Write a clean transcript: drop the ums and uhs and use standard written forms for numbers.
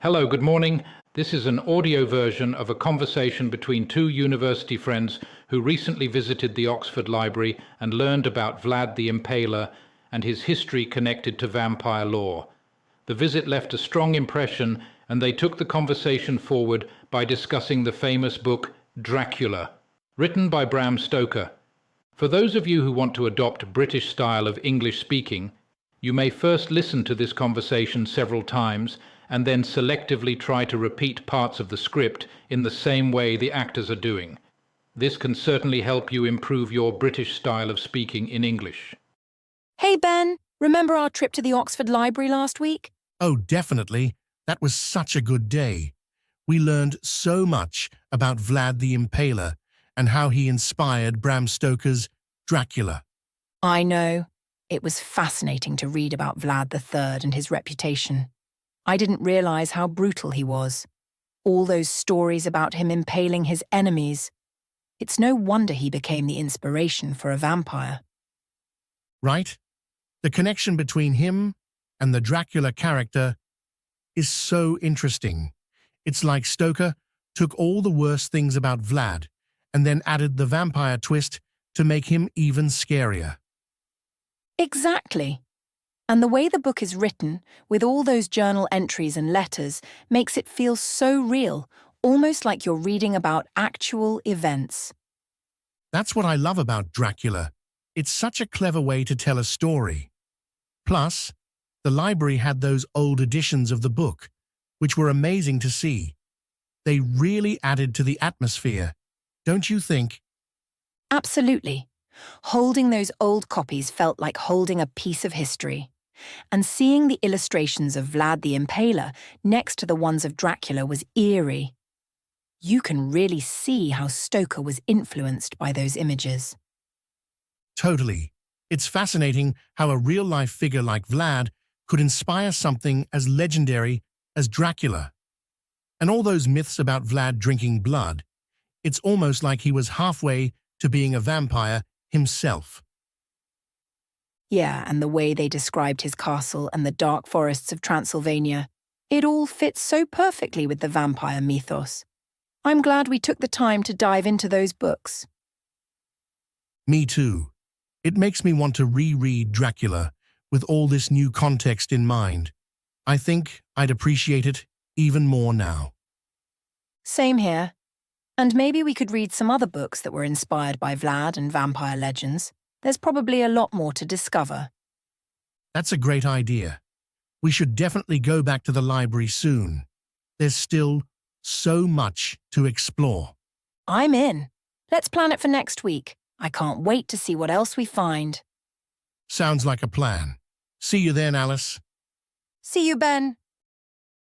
Hello, good morning. This is an audio version of a conversation between two university friends who recently visited the Oxford Library and learned about Vlad the Impaler and his history connected to vampire lore. The visit left a strong impression, and they took the conversation forward by discussing the famous book Dracula, written by Bram Stoker. For those of you who want to adopt a British style of English speaking, you may first listen to this conversation several times and then selectively try to repeat parts of the script in the same way the actors are doing. This can certainly help you improve your British style of speaking in English. Hey Ben, remember our trip to the Oxford Library last week? Oh, definitely. That was such a good day. We learned so much about Vlad the Impaler and how he inspired Bram Stoker's Dracula. I know. It was fascinating to read about Vlad III and his reputation. I didn't realize how brutal he was. All those stories about him impaling his enemies. It's no wonder he became the inspiration for a vampire. Right? The connection between him and the Dracula character is so interesting. It's like Stoker took all the worst things about Vlad and then added the vampire twist to make him even scarier. Exactly. And the way the book is written, with all those journal entries and letters, makes it feel so real, almost like you're reading about actual events. That's what I love about Dracula. It's such a clever way to tell a story. Plus, the library had those old editions of the book, which were amazing to see. They really added to the atmosphere, don't you think? Absolutely. Holding those old copies felt like holding a piece of history. And seeing the illustrations of Vlad the Impaler next to the ones of Dracula was eerie. You can really see how Stoker was influenced by those images. Totally. It's fascinating how a real-life figure like Vlad could inspire something as legendary as Dracula. And all those myths about Vlad drinking blood, it's almost like he was halfway to being a vampire himself. Yeah, and the way they described his castle and the dark forests of Transylvania, it all fits so perfectly with the vampire mythos. I'm glad we took the time to dive into those books. Me too. It makes me want to reread Dracula with all this new context in mind. I think I'd appreciate it even more now. Same here. And maybe we could read some other books that were inspired by Vlad and vampire legends. There's probably a lot more to discover. That's a great idea. We should definitely go back to the library soon. There's still so much to explore. I'm in. Let's plan it for next week. I can't wait to see what else we find. Sounds like a plan. See you then, Alice. See you, Ben.